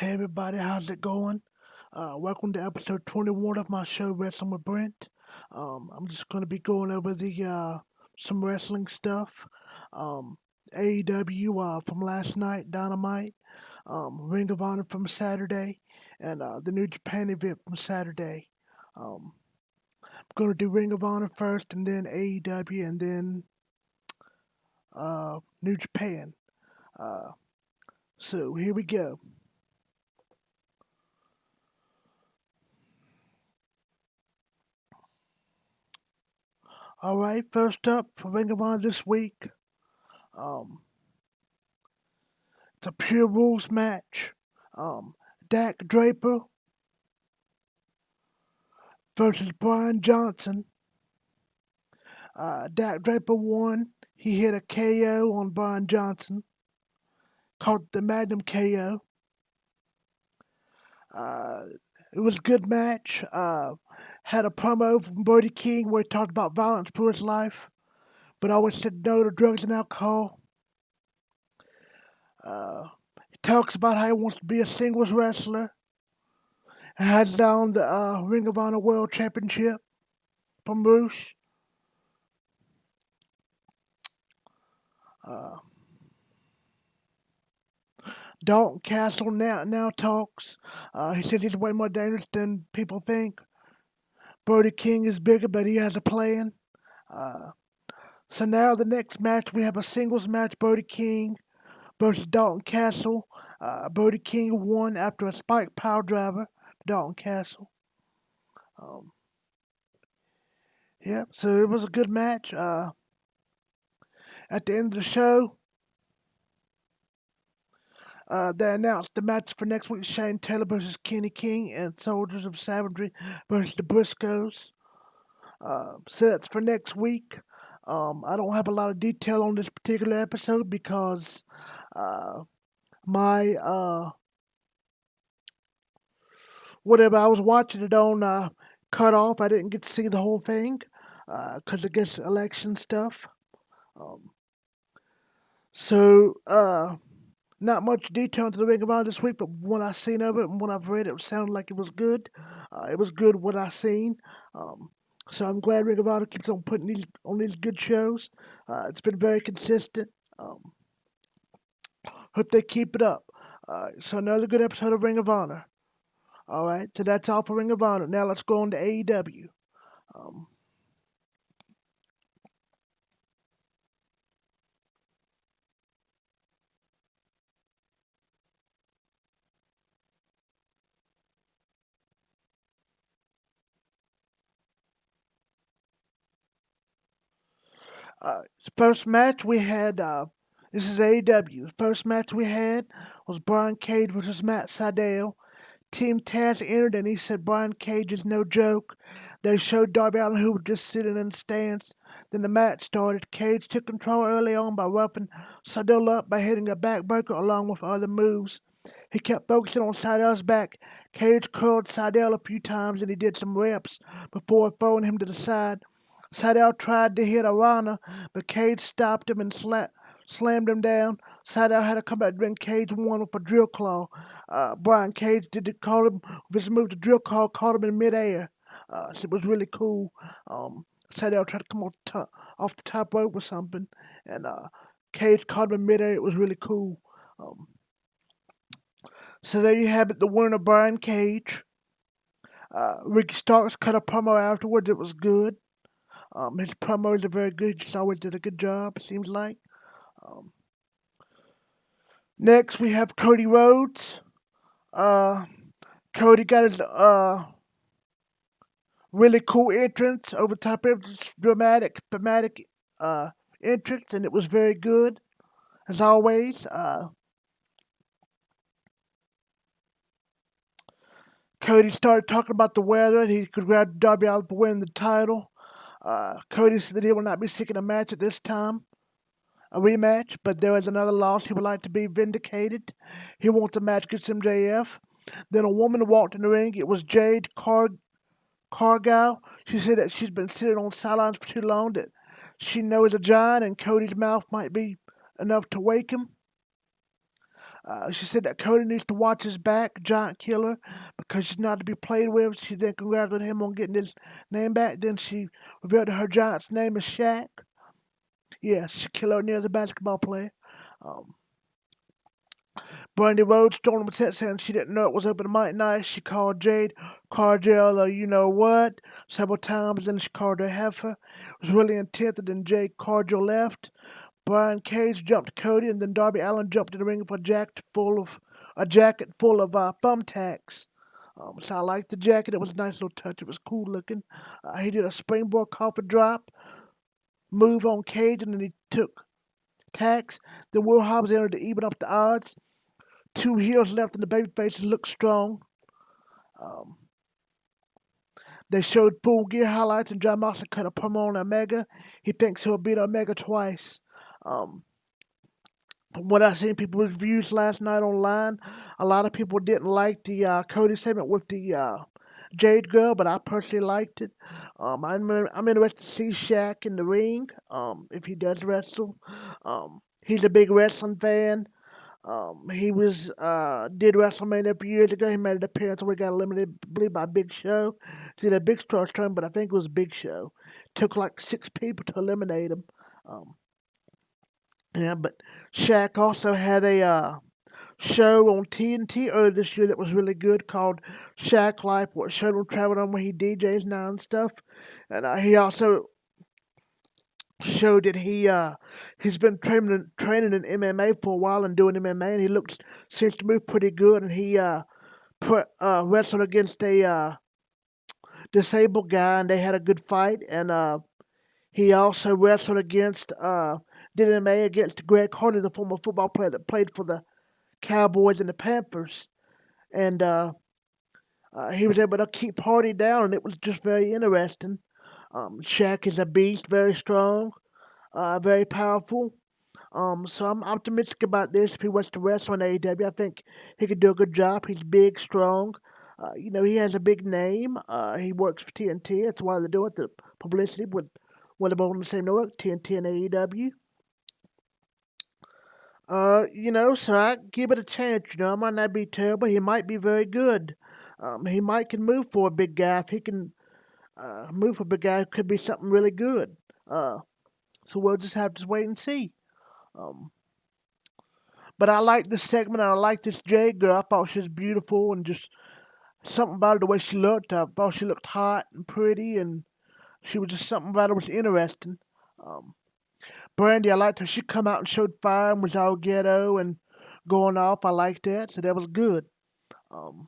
Hey everybody, how's it going? Welcome to episode 21 of my show, Wrestling with Brent. I'm just going to be going over the some wrestling stuff. AEW from last night, Dynamite, Ring of Honor from Saturday, and the New Japan event from Saturday. I'm going to do Ring of Honor first, and then AEW, and then New Japan. Uh, so here we go. All right, first up for Ring of Honor this week. Um, it's a Pure Rules match. Dak Draper versus Brian Johnson. Dak Draper won. He hit a KO on Brian Johnson, called the Magnum KO. Uh, it was a good match. Had a promo from Brody King where he talked about violence through his life, but always said no to drugs and alcohol. Uh, he talks about how he wants to be a singles wrestler and has down the Ring of Honor World Championship from Bruce. Uh, Dalton Castle now talks. He says he's way more dangerous than people think. Brody King is bigger, but he has a plan. Uh, so now the next match, we have a singles match, Brody King versus Dalton Castle. Brody King won after a spike power driver, Dalton Castle. Um, yeah, so it was a good match. At the end of the show, they announced the match for next week: Shane Taylor versus Kenny King and Soldiers of Savagery versus the Briscoes. So that's for next week. I don't have a lot of detail on this particular episode because uh, my whatever I was watching it on cut off. I didn't get to see the whole thing because I guess election stuff. Um, so not much detail into the Ring of Honor this week, but when I seen of it and when I've read it, it sounded like it was good. It was good what I seen. Um, so I'm glad Ring of Honor keeps on putting these good shows. It's been very consistent. Um, hope they keep it up. So another good episode of Ring of Honor. All right, so that's all for Ring of Honor. Now let's go on to AEW. Um, First match we had. This is AEW. The first match we had was Brian Cage versus Matt Sydal. Team Taz entered and he said Brian Cage is no joke. They showed Darby Allin who was just sitting in the stands. Then the match started. Cage took control early on by roughing Sydal up by hitting a backbreaker along with other moves. He kept focusing on Sydal's back. Cage curled Sydal a few times and he did some reps before throwing him to the side. Sydal tried to hit a Rana, but Cage stopped him and slammed him down. Sydal had to come back and Cage won with a drill claw. Brian Cage call him with his move. The drill claw caught him in midair. So it was really cool. Sydal tried to come off the top rope or something, and Cage caught him in midair. It was really cool. Um, so there you have it, the winner, Brian Cage. Ricky Starks cut a promo afterwards. It was good. His promos are very good. He just always did a good job, it seems like. Um, Next, we have Cody Rhodes. Uh, Cody got his really cool entrance, over top of it, dramatic, thematic entrance, and it was very good, as always. Cody started talking about the weather, and he could grab Darby Allin for winning the title. Cody said that he will not be seeking a match at this time, a rematch, but there is another loss he would like to be vindicated. He wants a match against MJF. Then a woman walked in the ring. It was Jade Cargill. She said that she's been sitting on sidelines for too long, that she knows a giant and Cody's mouth might be enough to wake him. She said that Cody needs to watch his back, Giant Killer, because she's not to be played with. She then congratulated him on getting his name back. Then she revealed that her Giant's name is Shaq. Yeah, she killed near the basketball player. Um, Brandy Rhodes stormed the set saying she didn't know it was open mic night. She called Jade Cargill, you know what, several times. Then she called her heifer. It was really intense. And then Jade Cargill left. Brian Cage jumped Cody, and then Darby Allin jumped in the ring with a jacket full of thumbtacks. So I liked the jacket. It was a nice little touch. It was cool looking. He did a springboard coffin drop move on Cage, and then he took tacks. Then Will Hobbs entered to even up the odds. Two heels left, and the baby faces looked strong. Um, they showed full gear highlights, and John Moxley cut a promo on Omega. He thinks he'll beat Omega twice. Um, From what I seen people's reviews last night online, a lot of people didn't like the Cody segment with the Jade Girl, but I personally liked it. I'm interested to see Shaq in the ring if he does wrestle. He's a big wrestling fan. He was did WrestleMania a few years ago. He made an appearance where he got eliminated, I believe, by Big Show. Did a Big Star turn, but I think it was Big Show. Took like 6 people to eliminate him. Um, yeah, but Shaq also had a show on TNT earlier this year that was really good called Shaq Life, where it showed him traveling on where he DJs now and stuff. And he also showed that he's been training in MMA for a while and doing MMA, and he seems to move pretty good. And he wrestled against a disabled guy, and they had a good fight. And he also wrestled against did MMA against Greg Hardy, the former football player that played for the Cowboys and the Panthers. And he was able to keep Hardy down, and it was just very interesting. Shaq is a beast, very strong, very powerful. So I'm optimistic about this. If he wants to wrestle in AEW, I think he could do a good job. He's big, strong. He has a big name. He works for TNT. That's why they're doing the publicity with when they're both on the same network, TNT and AEW. So I give it a chance. I might not be terrible. He might be very good. He might can move for a big guy. If he can move for a big guy, it could be something really good. Uh, so we'll just have to wait and see. Um, but I like this segment. I like this Jade girl. I thought she was beautiful and just something about her, the way she looked. I thought she looked hot and pretty, and she was just something about her was interesting. Um, Brandy, I liked her. She come out and showed fire and was all ghetto and going off. I liked that, so that was good. Um,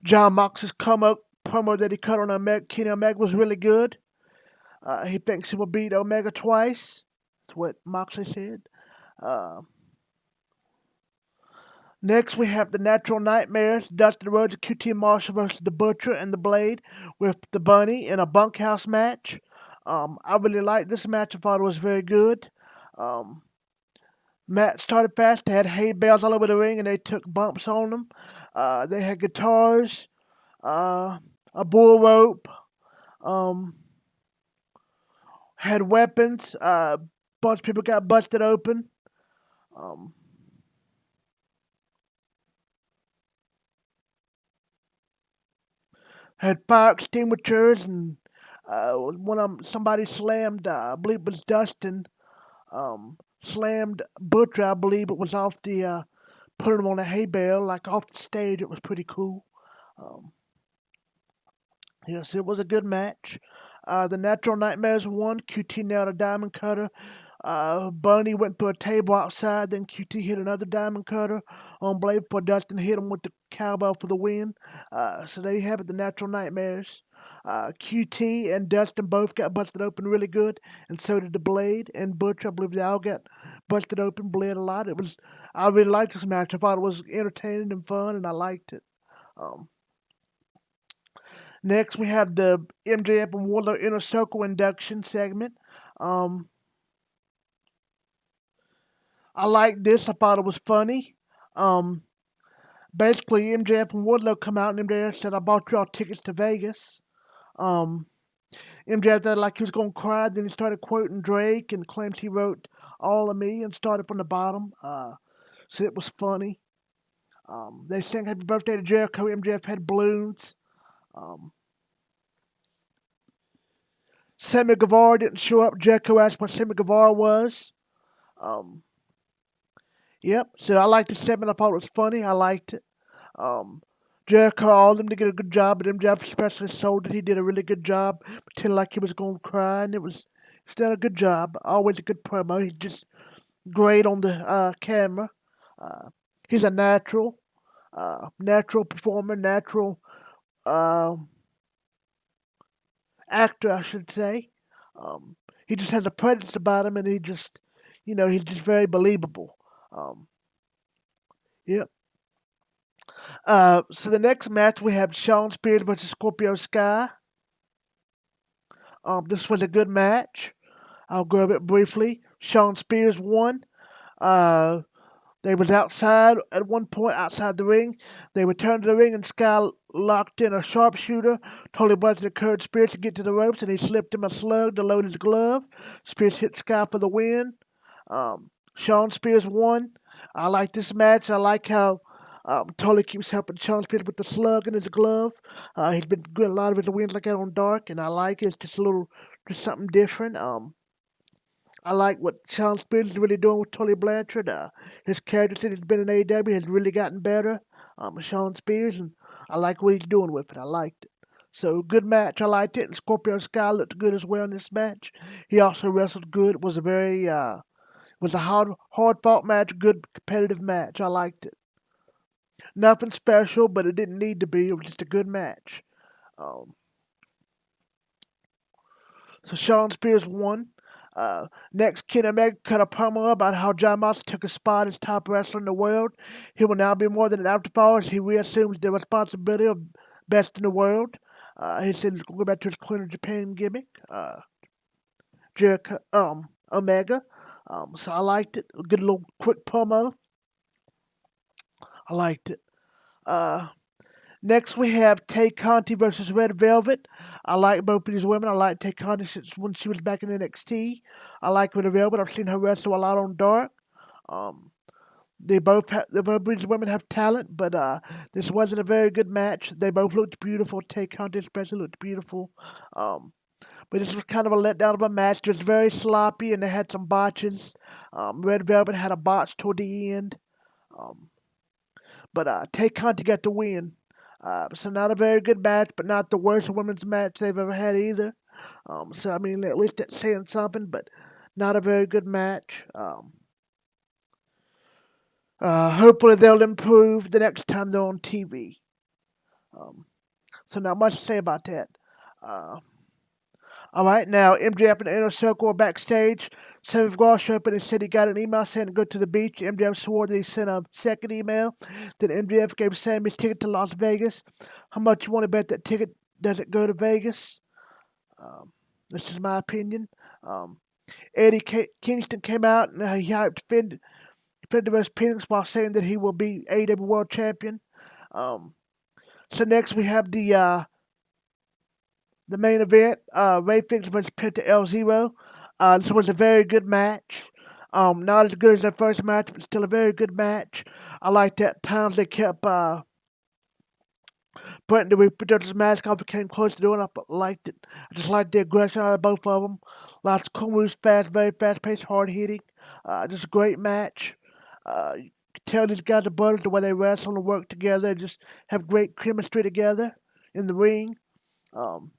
John Mox's promo that he cut on Kenny Omega was really good. He thinks he will beat Omega twice. That's what Moxley said. Uh, Next, we have the Natural Nightmares, Dustin Rhodes and QT Marshall versus the Butcher and the Blade with the Bunny in a bunkhouse match. I really liked this match. I thought it was very good. Um, Match started fast. They had hay bales all over the ring and they took bumps on them. They had guitars, uh, a bull rope, um, had weapons. Bunch of people got busted open. Um, had fire extinguishers and somebody slammed. I believe it was Dustin. Slammed Butcher. I believe it was off the put him on a hay bale like off the stage. It was pretty cool. Um, yes, it was a good match. The Natural Nightmares won. QT nailed a diamond cutter. Bunny went to a table outside, then QT hit another diamond cutter on Blade before Dustin hit him with the cowbell for the win. So there you have it, the Natural Nightmares. QT and Dustin both got busted open really good, and so did the Blade and Butcher. I believe they all got busted open, bled a lot. I really liked this match. I thought it was entertaining and fun, and I liked it. Um, Next, we have the MJF and Wardlow Inner Circle induction segment. Um, I liked this. I thought it was funny. Um, Basically, MJF and Wardlow come out and MJF said, "I bought y'all tickets to Vegas." Um, MJF said like he was gonna cry. Then he started quoting Drake and claims he wrote All of Me and started from the bottom. So it was funny. They sang Happy Birthday to Jericho. MJF had balloons. Um, Sammy Guevara didn't show up. Jericho asked what Sammy Guevara was. Um, yep. So I liked the segment. I thought it was funny. I liked it. Um, Jericho, all of them did a good job, but MJF especially sold it. He did a really good job, pretending like he was going to cry, and it was still a good job. Always a good promo. He's just great on the camera. Uh, he's a natural performer, natural uh, actor, I should say. Um, he just has a presence about him, and he's just very believable. Um, yeah. So the next match we have Shawn Spears versus Scorpio Sky. This was a good match. I'll go over it briefly. Shawn Spears won. Uh, they was outside at one point, outside the ring. They returned to the ring, and Sky locked in a sharpshooter. Totally busted encouraged Spears to get to the ropes, and he slipped him a slug to load his glove. Spears hit Sky for the win. Shawn Spears won. I like this match. I like how Tully keeps helping Shawn Spears with the slug in his glove. He's been doing a lot of his wins like that on Dark, and I like it. It's just something different. I like what Shawn Spears is really doing with Tully Blanchard. His character since he's been in AEW has really gotten better. Shawn Spears, and I like what he's doing with it. I liked it. So good match. I liked it. And Scorpio Sky looked good as well in this match. He also wrestled good. It was a very was a hard fought match. Good competitive match. I liked it. Nothing special, but it didn't need to be. It was just a good match. Um, so Shawn Spears won. Next, Kenny Omega cut a promo about how John Moxley took a spot as top wrestler in the world. He will now be more than an afterthought as he reassumes the responsibility of best in the world. He said he's going back to his Clean Japan gimmick. Jericho, Omega. So I liked it. A good little quick promo. I liked it. Uh, Next, we have Tay Conti versus Red Velvet. I like both of these women. I like Tay Conti since when she was back in NXT. I like Red Velvet. I've seen her wrestle a lot on Dark. Um, both of these women have talent, but this wasn't a very good match. They both looked beautiful. Tay Conti especially looked beautiful. Um, but this was kind of a letdown of a match. Just very sloppy, and they had some botches. Red Velvet had a botch toward the end. Um, but Tay Conti got the win. So not a very good match, but not the worst women's match they've ever had either. So I mean, at least that's saying something, but not a very good match. Hopefully they'll improve the next time they're on TV. Um, so not much to say about that. Uh, all right, now MJF and the Inner Circle are backstage. Sammy Guevara showed up and he said he got an email saying to go to the beach. MJF swore that he sent a second email. Then MJF gave Sammy his ticket to Las Vegas. How much you want to bet that ticket doesn't go to Vegas? This is my opinion. Um, Kingston came out and he hyped defended West Phoenix while saying that he will be AEW World Champion. Um, so next we have the main event, Ray Phoenix versus Penta El Zero. This was a very good match. Not as good as their first match, but still a very good match. I liked that times they kept Brent to put his mask off, came close to doing it. I liked it. I just liked the aggression out of both of them. Lots of cool moves, very fast paced, hard hitting. Just a great match. You can tell these guys are brothers the way they wrestle and work together. They just have great chemistry together in the ring. Um,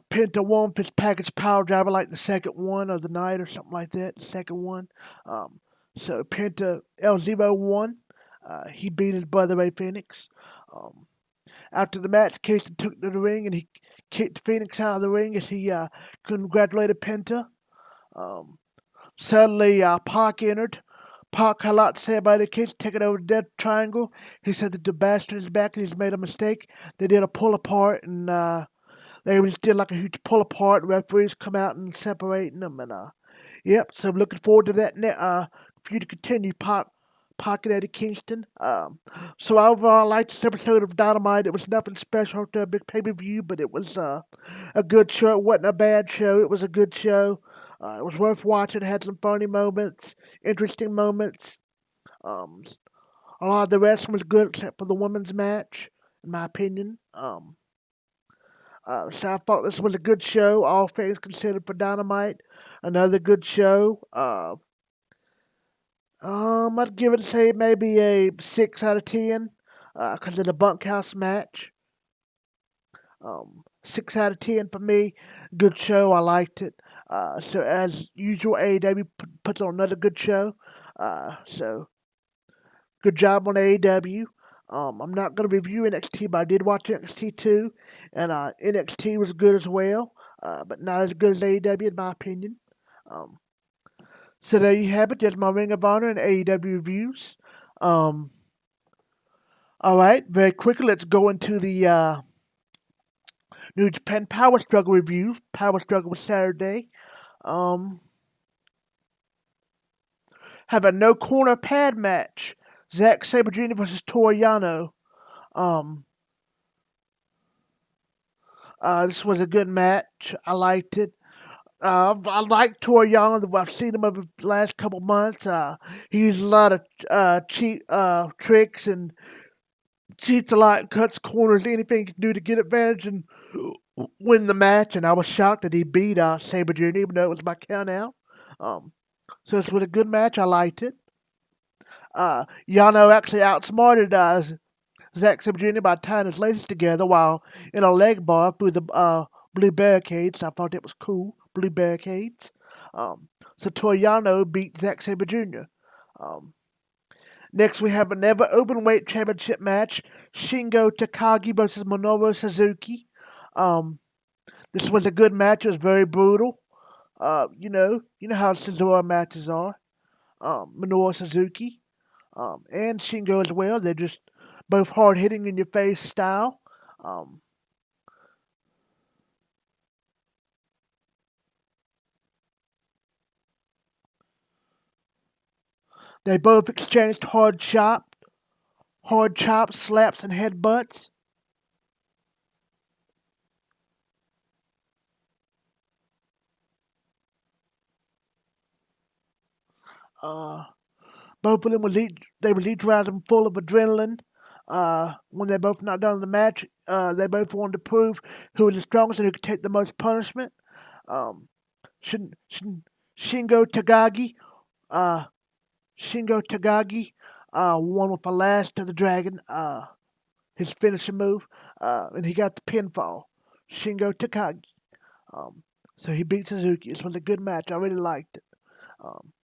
Penta won his package power driver like the second one of the night or something like that. The second one. Um, so Penta El Zero won. He beat his brother Ray Phoenix. Um, After the match, Kingston took to the ring and he kicked Phoenix out of the ring as he congratulated Penta. Um, Suddenly, Pac entered. Pac had a lot to say about it. Kingston taking over the Death Triangle. He said that the bastard is back and he's made a mistake. They did a pull apart and they just did like a huge pull apart. Referees come out and separating them. And yep, so I'm looking forward to that for you to continue. Pocket Eddie Kingston. So overall, I liked this episode of Dynamite. It was nothing special to a big pay-per-view, but it was a good show. It wasn't a bad show. It was a good show. It was worth watching. It had some funny moments, interesting moments. Um, a lot of the wrestling was good except for the women's match, in my opinion. So I thought this was a good show, all things considered for Dynamite. Another good show. I'd give it, say, maybe a 6 out of 10 because of the bunkhouse match. 6 out of 10 for me. Good show. I liked it. So, as usual, AEW puts on another good show. So, good job on AEW. I'm not going to review NXT, but I did watch NXT 2, and NXT was good as well, but not as good as AEW, in my opinion. Um, so, there you have it. There's my Ring of Honor and AEW reviews. Um, All right, very quickly, let's go into the New Japan Power Struggle review. Power Struggle was Saturday. Um, have a no corner pad match. Zack Sabre Jr. versus Toru Yano. Um, this was a good match. I liked it. I like Toru Yano. I've seen him over the last couple months. He uses a lot of cheat tricks and cheats a lot, cuts corners, anything he can do to get advantage and win the match. And I was shocked that he beat Sabre Jr., even though it was by count out. Um, so this was a good match. I liked it. Yano actually outsmarted Zack Sabre Jr. by tying his laces together while in a leg bar through the blue barricades. I thought that was cool. Blue barricades. So Toru Yano beat Zack Sabre Jr. Um, Next, we have another openweight championship match: Shingo Takagi versus Minoru Suzuki. Um, this was a good match. It was very brutal. You know how Cesaro matches are. Minoru Suzuki and Shingo as well. They're just both hard hitting in your face style. Um, they both exchanged hard chops, slaps, and headbutts. Uh, Both of them was each rising full of adrenaline. When they both knocked down the match, they both wanted to prove who was the strongest and who could take the most punishment. Um, Shin, Shin, Shingo Tagagi, uh, Shingo Tagagi, won with the last of the dragon, his finishing move, and he got the pinfall. Shingo Takagi. Um, so he beat Suzuki. This was a good match. I really liked it.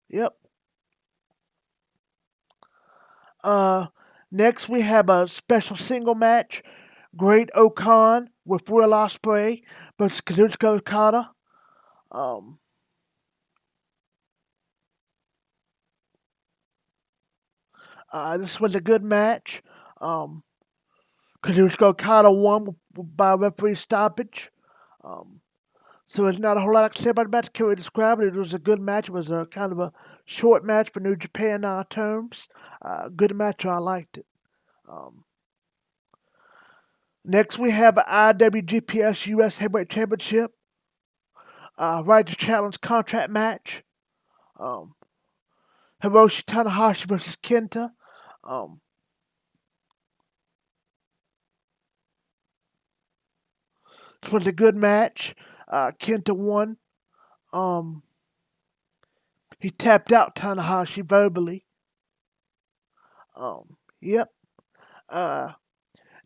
Yep. Uh, Next, we have a special single match: Great Okan with Will Ospreay versus Kazuchika Okada. Um, this was a good match. Um, Kazuchika Okada won by referee stoppage. Um, so there's not a whole lot I can say about the match. Can we describe it? It was a good match. It was a kind of a short match for New Japan terms. Good match. I liked it. Um, Next, we have an IWGPS US Heavyweight Championship. Right to challenge contract match. Um, Hiroshi Tanahashi versus Kenta. Um, this was a good match. Kenta won. Um, he tapped out Tanahashi verbally. Yep. Uh,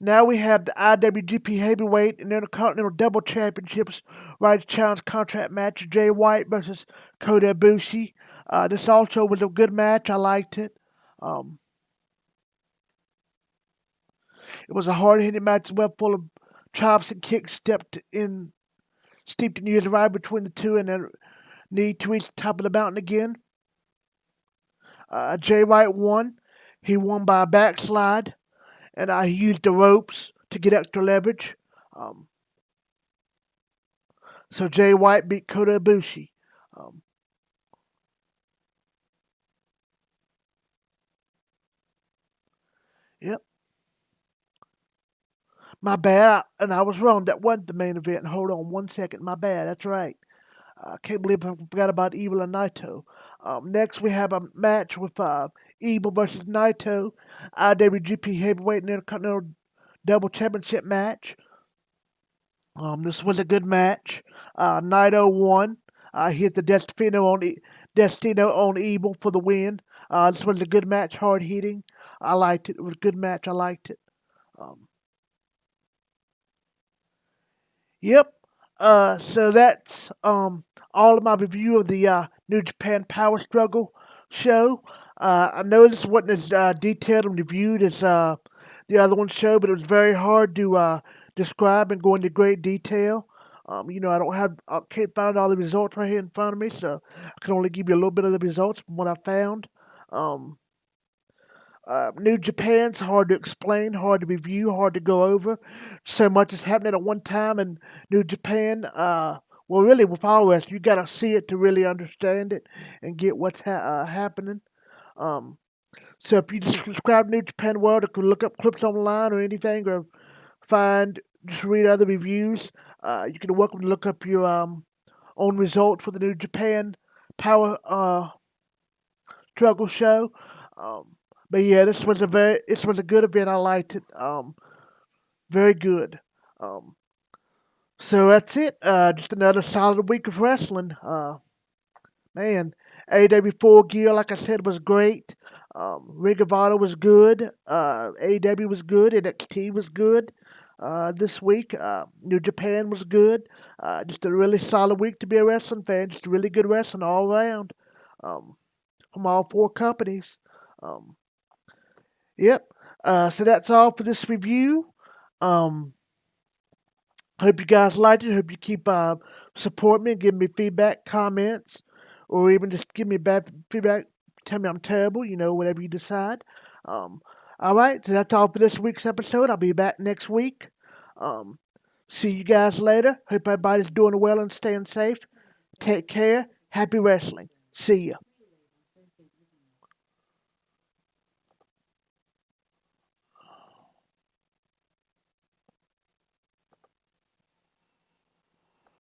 Now we have the IWGP Heavyweight and Intercontinental Double Championships right to challenge contract match: Jay White versus Kota Ibushi. This also was a good match. I liked it. Um, it was a hard-hitting match, well full of chops and kicks, steeped in years of ride between the two, and then need to reach the top of the mountain again. Jay White won. He won by a backslide, and he used the ropes to get extra leverage. Um, so Jay White beat Kota Ibushi. Um, My bad, and I was wrong. That wasn't the main event. Hold on one second. My bad. That's right. I can't believe I forgot about Evil and Naito. Next, we have a match with Evil versus Naito, IWGP Heavyweight and Intercontinental Double Championship match. This was a good match. Naito won. Hit the Destino on Evil for the win. This was a good match, hard hitting. I liked it. It was a good match. I liked it. Um, Yep. So that's all of my review of the New Japan Power Struggle show. I know this wasn't as detailed and reviewed as the other one show, but it was very hard to describe and go into great detail. I don't have, I can't find all the results right here in front of me, so I can only give you a little bit of the results from what I found. Um, New Japan's hard to explain, hard to review, hard to go over. So much is happening at one time in New Japan. Well, really, with all wrestling, you got to see it to really understand it and get what's happening. Um, so if you just subscribe to New Japan World, or can look up clips online or anything, or just read other reviews. You can welcome to look up your own results for the New Japan Power Struggle show. Um, but yeah, this was a good event. I liked it. Very good. Um, so that's it. Just another solid week of wrestling. Man, AEW Full Gear, like I said, was great. Ring of Honor was good. AEW was good. NXT was good. This week, New Japan was good. Just a really solid week to be a wrestling fan. Just really good wrestling all around. Um, from all four companies. Um, Yep. So that's all for this review. Um, Hope you guys liked it. Hope you keep support me and give me feedback, comments, or even just give me bad feedback. Tell me I'm terrible. Whatever you decide. Um, all right. So that's all for this week's episode. I'll be back next week. Um, See you guys later. Hope everybody's doing well and staying safe. Take care. Happy wrestling. See ya.